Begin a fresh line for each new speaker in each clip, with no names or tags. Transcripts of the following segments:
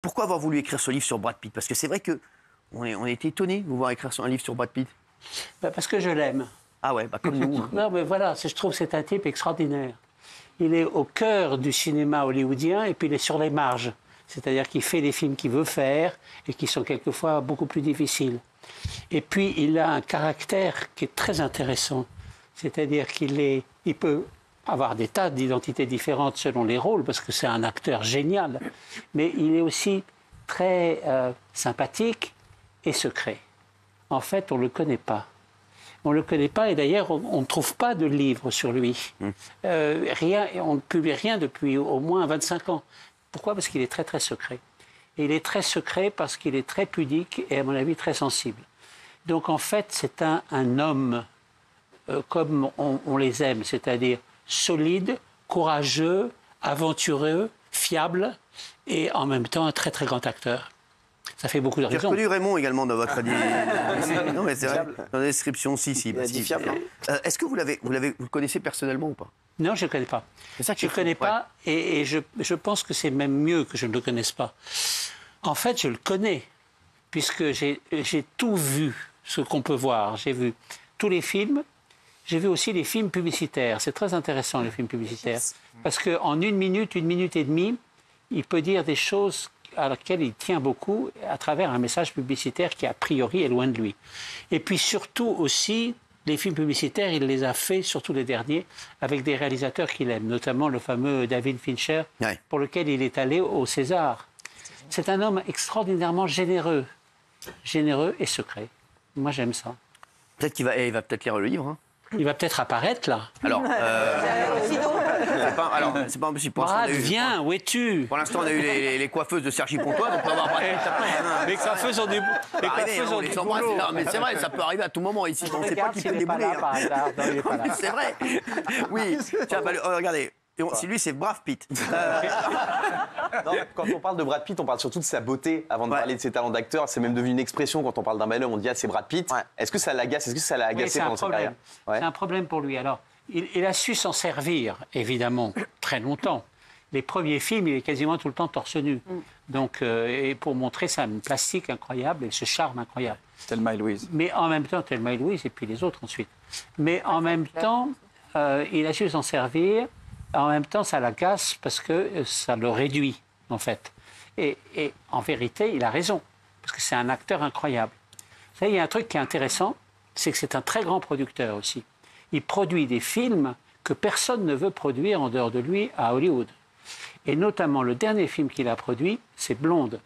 Pourquoi avoir voulu écrire ce livre sur Brad Pitt? Parce que c'est vrai que on a été étonnés de vous voir écrire un livre sur Brad Pitt.
Parce que je l'aime.
Ah ouais, comme nous.
Non, mais voilà, je trouve que c'est un type extraordinaire. Il est au cœur du cinéma hollywoodien et puis il est sur les marges. C'est-à-dire qu'il fait les films qu'il veut faire et qui sont quelquefois beaucoup plus difficiles. Et puis, il a un caractère qui est très intéressant. C'est-à-dire il peut avoir des tas d'identités différentes selon les rôles, parce que c'est un acteur génial. Mais il est aussi très sympathique et secret. En fait, on ne le connaît pas. On ne le connaît pas et d'ailleurs, on ne trouve pas de livre sur lui. Rien, on ne publie rien depuis au moins 25 ans. Pourquoi? Parce qu'il est très, très secret. Et il est très secret parce qu'il est très pudique et, à mon avis, très sensible. Donc, en fait, c'est un homme comme on les aime, c'est-à-dire solide, courageux, aventureux, fiable et en même temps un très, très grand acteur. Ça fait beaucoup de raisons.
J'ai reconnu Raymond également dans votre non, mais c'est vrai. Dans la description, si.
Fiable, hein.
Est-ce que vous le connaissez personnellement ou pas?
Non, je ne le connais pas.
C'est ça
je ne le connais pas et je pense que c'est même mieux que je ne le connaisse pas. En fait, je le connais, puisque j'ai tout vu, ce qu'on peut voir. J'ai vu tous les films, j'ai vu aussi les films publicitaires. C'est très intéressant, les films publicitaires. Parce qu'en 1 minute et demie, il peut dire des choses à laquelle il tient beaucoup à travers un message publicitaire qui, a priori, est loin de lui. Et puis surtout aussi, les films publicitaires, il les a faits, surtout les derniers, avec des réalisateurs qu'il aime, notamment le fameux David Fincher, pour lequel il est allé au César. C'est un homme extraordinairement généreux et secret. Moi, j'aime ça.
Peut-être qu'il va peut-être lire le livre. Hein.
Il va peut-être apparaître, là.
Alors, c'est pas impossible.
Brad, viens, où es-tu?
Pour l'instant, on a eu les coiffeuses de Sergi Pontoise, on peut avoir Brad Pitt après.
Les coiffeuses ont du boulot.
Non, mais c'est vrai, ça peut arriver à tout moment ici. On ne sait pas qui peut débouler. C'est vrai. Oui, tiens, regardez. Si lui, c'est Brad Pitt.
Non, quand on parle de Brad Pitt, on parle surtout de sa beauté avant de parler de ses talents d'acteur. C'est même devenu une expression quand on parle d'un bel homme. On dit c'est Brad Pitt. Est-ce que ça l'agace? Est-ce que ça l'a agacé pendant sa carrière?
C'est un problème pour lui. Alors, il a su s'en servir, évidemment, très longtemps. Les premiers films, il est quasiment tout le temps torse nu. Donc, et pour montrer sa plastique incroyable et ce charme incroyable.
Thelma et Louise.
Mais en même temps, Thelma et Louise, et puis les autres ensuite. Mais en même temps, il a su s'en servir. En même temps, ça l'agace parce que ça le réduit, en fait. Et en vérité, il a raison, parce que c'est un acteur incroyable. Vous savez, il y a un truc qui est intéressant, c'est que c'est un très grand producteur aussi. Il produit des films que personne ne veut produire en dehors de lui à Hollywood. Et notamment, le dernier film qu'il a produit, c'est Blonde,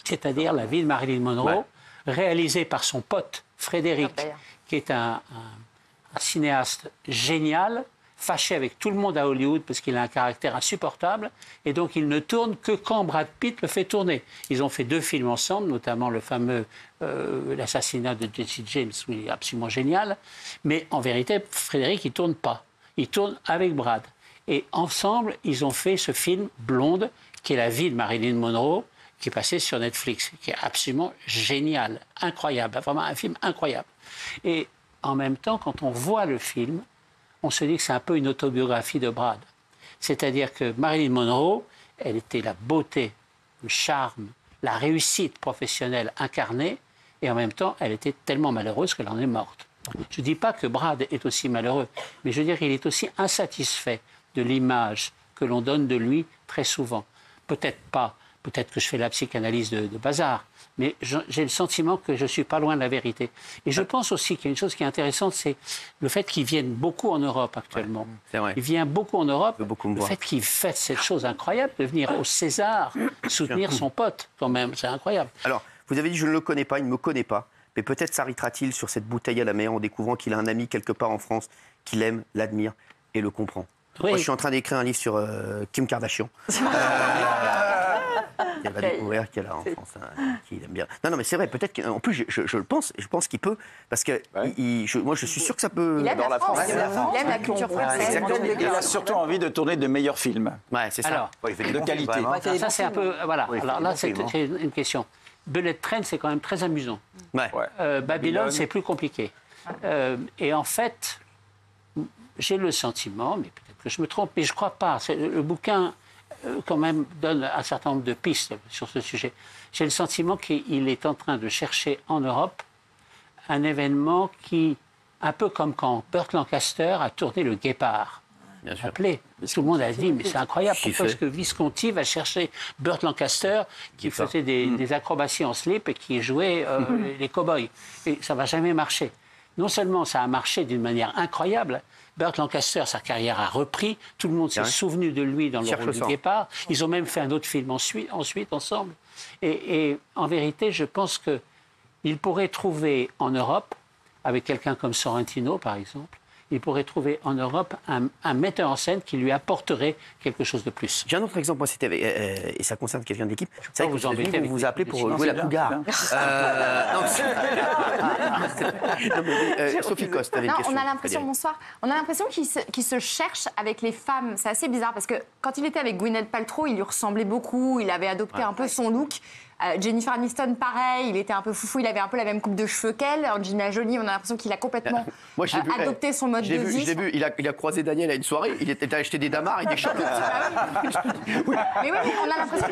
c'est-à-dire La vie de Marilyn Monroe, réalisé par son pote Frédéric, qui est un cinéaste génial, fâché avec tout le monde à Hollywood parce qu'il a un caractère insupportable et donc il ne tourne que quand Brad Pitt le fait tourner. Ils ont fait 2 films ensemble, notamment le fameux l'assassinat de Jesse James, où il est absolument génial. Mais en vérité, Frédéric, il ne tourne pas. Il tourne avec Brad. Et ensemble, ils ont fait ce film Blonde, qui est la vie de Marilyn Monroe, qui est passé sur Netflix, qui est absolument génial, incroyable, vraiment un film incroyable. Et en même temps, quand on voit le film, on se dit que c'est un peu une autobiographie de Brad. C'est-à-dire que Marilyn Monroe, elle était la beauté, le charme, la réussite professionnelle incarnée, et en même temps, elle était tellement malheureuse qu'elle en est morte. Je ne dis pas que Brad est aussi malheureux, mais je veux dire qu'il est aussi insatisfait de l'image que l'on donne de lui très souvent. Peut-être pas, peut-être que je fais la psychanalyse de bazar, mais j'ai le sentiment que je ne suis pas loin de la vérité. Et je pense aussi qu'il y a une chose qui est intéressante, c'est le fait qu'il vienne beaucoup en Europe actuellement.
C'est vrai.
Il vient beaucoup en Europe.
Le
fait qu'il fasse cette chose incroyable de venir au César soutenir son pote, quand même, c'est incroyable.
Alors, vous avez dit je ne le connais pas, il ne me connaît pas, mais peut-être s'arrêtera-t-il sur cette bouteille à la mer en découvrant qu'il a un ami quelque part en France qui l'aime, l'admire et le comprend.
Oui.
Moi, je suis en train d'écrire un livre sur Kim Kardashian. Elle va découvrir qu'elle a en France, qu'il aime bien. Non, mais c'est vrai, peut-être qu'en plus, je le pense, je pense qu'il peut, parce que moi, je suis sûr que ça peut...
Il aime la France, il aime la culture française.
Il a surtout envie de tourner de meilleurs films.
Ouais, c'est ça.
Alors,
il fait
de qualité.
Ça, c'est un peu... Voilà,
Oui,
alors là, c'est
effectivement.
une question. Bullet Train, c'est quand même très amusant.
Ouais.
Babylone, c'est plus compliqué. Et en fait, j'ai le sentiment, mais peut-être que je me trompe, mais je ne crois pas. Le bouquin quand même donne un certain nombre de pistes sur ce sujet. J'ai le sentiment qu'il est en train de chercher en Europe un événement qui, un peu comme quand Burt Lancaster a tourné Le Guépard.
Bien sûr.
Appelé. Tout le monde a dit, mais c'est incroyable, pourquoi est-ce que Visconti va chercher Burt Lancaster qui faisait des acrobaties en slip et qui jouait les cow-boys. Et ça ne va jamais marcher. Non seulement ça a marché d'une manière incroyable, Burt Lancaster, sa carrière a repris, tout le monde s'est souvenu de lui dans le rôle du Guépard. Ils ont même fait un autre film ensuite ensemble. Et en vérité, je pense qu'il pourrait trouver en Europe, avec quelqu'un comme Sorrentino par exemple, il pourrait trouver en Europe un metteur en scène qui lui apporterait quelque chose de plus.
J'ai un autre exemple, moi, c'était et ça concerne quelqu'un de l'équipe. C'est vrai que
vous embêtez avec
vous
les-
appelez
les
pour
silences.
jouer la
C'est
Cougar. Sophie Coste avait une
Non,
question.
on a l'impression, bonsoir, on a l'impression qu'il se cherche avec les femmes. C'est assez bizarre parce que quand il était avec Gwyneth Paltrow, il lui ressemblait beaucoup, il avait adopté un peu son look. Jennifer Aniston, pareil, il était un peu foufou, il avait un peu la même coupe de cheveux qu'elle. Angelina Jolie, on a l'impression qu'il a complètement
Moi, je l'ai vu,
adopté son mode de vie.
Je l'ai vu, il a croisé Daniel à une soirée, il était allé acheter des damars et des chapeaux.
Mais oui, on a l'impression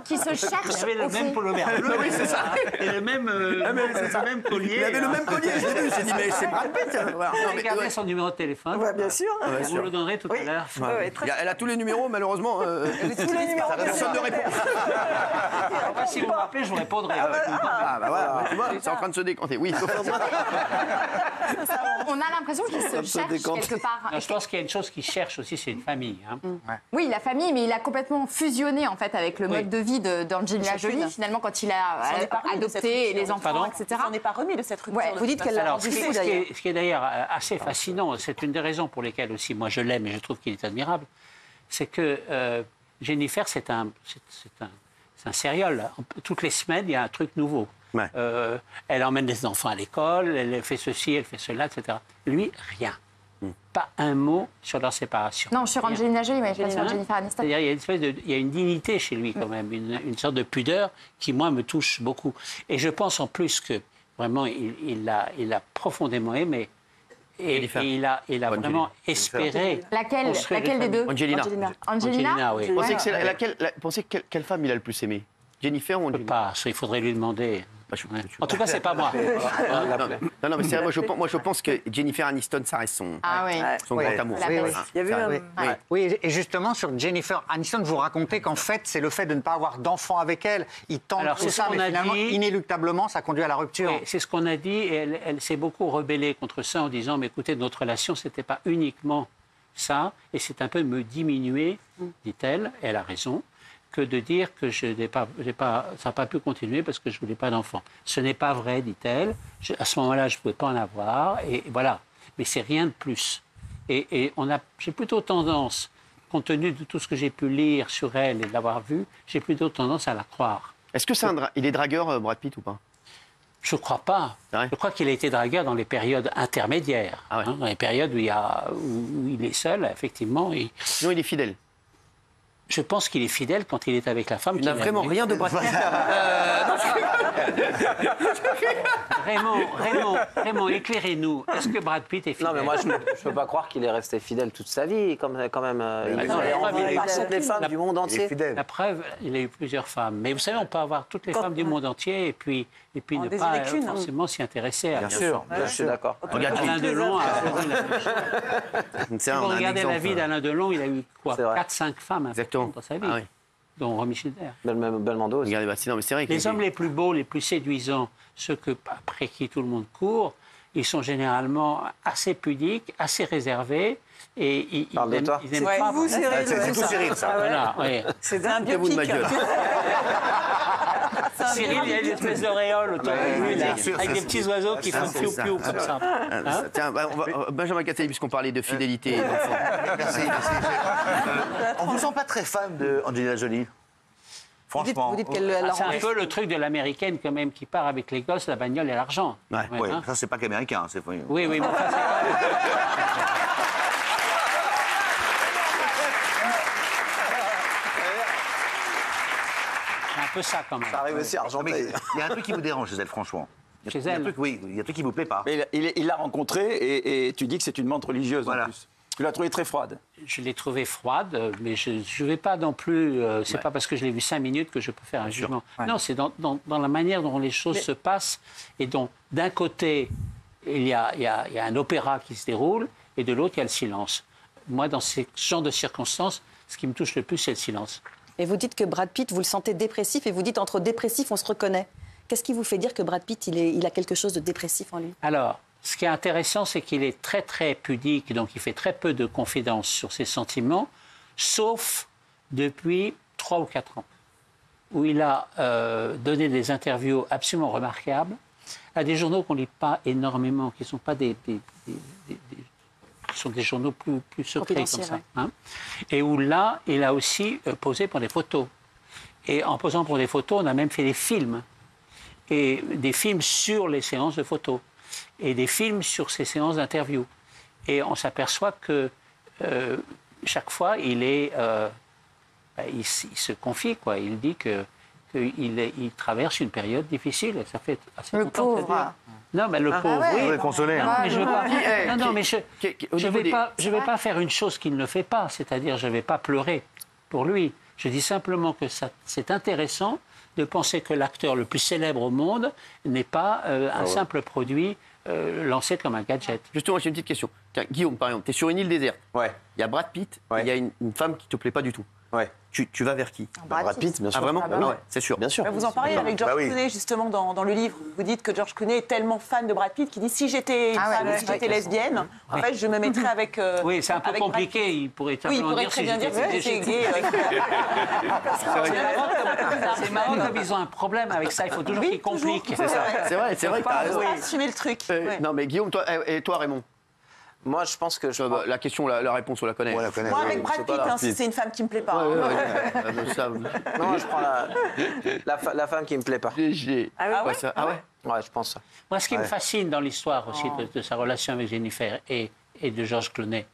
qu'il se cherche.
Il avait le
au
même
fond.
polo vert bleu.
Oui, c'est ça.
Et le même collier.
Il avait le même collier, je l'ai vu, j'ai dit, mais c'est Brad Pitt. Voilà. Non, mais,
Regardez
ouais.
son numéro de téléphone.
Bien sûr.
Vous le donnerez tout à l'heure.
Elle a tous les numéros, malheureusement.
Tous les numéros.
Personne ne répond.
Enfin, si vous m'appelez, je vous répondrai.
Ah, bah voilà, tu vois, c'est en train de se décanter. Oui,
On a l'impression qu'il se cherche quelque part.
Non, je pense qu'il y a une chose qu'il cherche aussi, c'est une famille. Hein.
Oui, la famille, mais il a complètement fusionné en fait avec le mode de vie d'Angelina Jolie. Finalement, quand il a adopté les enfants,
Pardon
etc.
On n'est pas remis de cette rupture.
Ouais,
de
vous dites
toute
qu'elle
façon.
l'a
Alors, ce
rendu
qui,
fou, d'ailleurs.
ce qui est d'ailleurs assez fascinant, c'est une des raisons pour lesquelles aussi moi je l'aime et je trouve qu'il est admirable, c'est que Jennifer, c'est un sérieux. Toutes les semaines, il y a un truc nouveau.
Ouais.
Elle emmène les enfants à l'école, elle fait ceci, elle fait cela, etc. Lui, rien. Pas un mot sur leur séparation.
Non, sur
Rien.
Angelina Jolie, mais pas sur
Hein
Jennifer Aniston.
C'est-à-dire, il y a une dignité chez lui quand même, une sorte de pudeur qui, moi, me touche beaucoup. Et je pense en plus que vraiment, il l'a profondément aimé. Et il a vraiment espéré.
Laquelle des deux
Angelina.
Angelina,
oui.
Vous pensez que c'est pensez que quelle femme il a le plus aimé? Jennifer ou
Je ne peux
Angelina?
pas, ça, il faudrait lui demander.
Bah, je-
Ouais. En tout cas, c'est pas moi.
Non, mais c'est vrai, moi je pense que Jennifer Aniston, ça reste son grand amour.
La baisse.
Il y a eu un...
Oui, et justement, sur Jennifer Aniston, vous racontez qu'en fait, c'est le fait de ne pas avoir d'enfant avec elle. Il tente
Alors,
tout
c'est ce
ça,
qu'on
mais
a
finalement,
dit.
inéluctablement, ça conduit à la rupture.
Oui, c'est ce qu'on a dit, et elle s'est beaucoup rebellée contre ça en disant, mais écoutez, notre relation, ce n'était pas uniquement ça, et c'est un peu me diminuer, dit-elle, et elle a raison, que de dire que ça n'a pas pu continuer parce que je ne voulais pas d'enfant. Ce n'est pas vrai, dit-elle. À ce moment-là, je ne pouvais pas en avoir, et voilà. Mais c'est rien de plus. Et j'ai plutôt tendance, compte tenu de tout ce que j'ai pu lire sur elle et de l'avoir vue, j'ai plutôt tendance à la croire.
Est-ce que il est dragueur, Brad Pitt, ou pas?
Je ne crois pas.
Ah ouais.
Je crois qu'il a été dragueur dans les périodes intermédiaires.
Ah ouais.
Dans les périodes où il est seul, effectivement.
Sinon, il est fidèle.
Je pense qu'il est fidèle quand il est avec la femme.
Tu n'as vraiment rien de Brad Pitt.
Raymond, éclairez-nous. Est-ce que Brad Pitt est fidèle?
Non, mais moi, je ne peux pas croire qu'il est resté fidèle toute sa vie, quand même. Il
non,
est envoyé
il
par
a-
toutes les femmes du monde entier.
La preuve, il a eu plusieurs femmes. Mais vous savez, on peut avoir toutes les femmes du monde entier et puis
En
ne
désirer
pas
qu'une, hein.
forcément s'y intéresser à
Bien sûr, je suis d'accord.
Alain Delon a
C'est
Si vous
un
regardez la
exemple.
vie d'Alain Delon, il a eu quoi,
C'est vrai.
4-5 femmes
Exactement.
importantes dans sa vie,
Ah oui.
dont Romy Schneider.
Belmondo aussi.
Regardez, non, mais c'est vrai que
Les hommes les plus beaux, les plus séduisants, ceux après qui tout le monde court, ils sont généralement assez pudiques, assez réservés. Et ils
Parle de
n'aiment
toi.
ils n'aiment pas.
Vous, Cyril,
C'est tout Cyril, ça.
Voilà, oui.
C'est un
Foutez-vous de ma
biopic.
gueule.
Cyril, il y a une espèce d'auréole autour de lui, là, avec des petits oiseaux qui font
c'est ça.
piou-piou comme ça. Hein
Tiens, Benjamin Castaldi, puisqu'on parlait de fidélité et d'enfants.
Merci. On vous sent pas très fan de Angelina Jolie? Franchement.
Vous dites qu'elle la
C'est
rend...
un peu le truc de l'américaine quand même qui part avec les gosses, la bagnole et l'argent.
Ouais.
Ouais,
Oui,
hein.
ça c'est pas qu'américain.
Oui, mais enfin, c'est un peu ça quand même.
Ça arrive aussi à Argenteuil.
Mais il y a un truc qui vous dérange chez elle, franchement. Il y a
Chez
un
elle
truc, oui, il y a un truc qui vous plaît pas.
Mais il l'a rencontrée et tu dis que c'est une menthe religieuse
Voilà.
en plus. Tu l'as trouvée très froide.
Je l'ai trouvée froide, mais je ne vais pas non plus. C'est pas parce que je l'ai vue 5 minutes que je peux faire un jugement. Non, c'est dans la manière dont les choses se passent et dont, d'un côté, il y a un opéra qui se déroule et de l'autre, il y a le silence. Moi, dans ce genre de circonstances, ce qui me touche le plus, c'est le silence.
Et vous dites que Brad Pitt, vous le sentez dépressif, et vous dites entre dépressif, on se reconnaît. Qu'est-ce qui vous fait dire que Brad Pitt, il a quelque chose de dépressif en lui?
Alors, ce qui est intéressant, c'est qu'il est très, très pudique, donc il fait très peu de confidences sur ses sentiments, sauf depuis 3 ou 4 ans, où il a donné des interviews absolument remarquables à des journaux qu'on ne lit pas énormément, qui ne sont pas qui sont des journaux plus secrets comme ça. Hein, et où là, il a aussi posé pour des photos. Et en posant pour des photos, on a même fait des films. Et des films sur les séances de photos. Et des films sur ces séances d'interview. Et on s'aperçoit que chaque fois, il se confie, quoi. Il dit qu'il traverse une période difficile. Et ça fait assez
Le
longtemps que ça
pauvre.
dure. Non, mais le pauvre,
ouais.
oui.
Consoler.
Non, mais je veux pas. Non, mais
au
je
niveau
ne vais pas faire une chose qu'il ne fait pas, c'est-à-dire je ne vais pas pleurer pour lui. Je dis simplement que c'est intéressant de penser que l'acteur le plus célèbre au monde n'est pas un simple produit lancé comme un gadget.
Justement, j'ai une petite question. Tiens, Guillaume, par exemple, tu es sur une île déserte.
Ouais.
Il y a Brad Pitt,
Ouais.
et il y a une femme qui te plaît pas du tout.
Ouais.
Tu vas vers qui?
Brad Pitt, bien sûr.
Ah, vraiment?
oui.
Ouais, c'est sûr.
Bien sûr.
Vous en parlez avec George
Bah oui.
Clooney, justement, dans le livre. Vous dites que George Clooney est tellement fan de Brad Pitt qu'il dit si j'étais une femme, si j'étais lesbienne, en fait, je me mettrais avec.
Oui, c'est un peu
avec Brad
compliqué.
Pitt.
Il pourrait
Oui, il
simplement
pourrait
dire
très
si
bien dire
j'étais
que c'est gay.
C'est marrant comme ils ont un problème avec ça. Il faut toujours qu'ils compliquent.
C'est vrai que tu as raison.
Assumer le truc. Ouais.
Non, mais Guillaume, toi, et toi, Raymond?
Moi, je pense que
La question, la réponse, on la connaît.
On la connaît.
Moi, avec Brad Pitt, hein, si c'est une femme qui me plaît pas.
Ça,
Non, je prends la femme qui me plaît pas.
léger.
Ah ouais
Ah ouais?
Ouais, je pense ça.
Moi, ce qui me fascine dans l'histoire aussi de sa relation avec Jennifer et de George Clooney,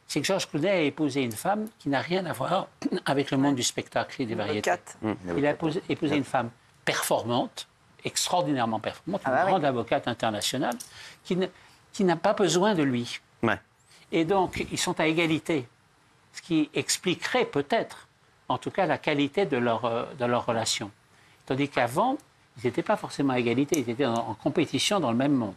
c'est que George Clooney a épousé une femme qui n'a rien à voir avec le monde du spectacle et des variétés. Il a épousé une femme performante, extraordinairement performante, une grande avocate internationale, qui n'a pas besoin de lui.
Ouais.
Et donc, ils sont à égalité. Ce qui expliquerait peut-être, en tout cas, la qualité de leur relation. Tandis qu'avant, ils n'étaient pas forcément à égalité, ils étaient en compétition dans le même monde.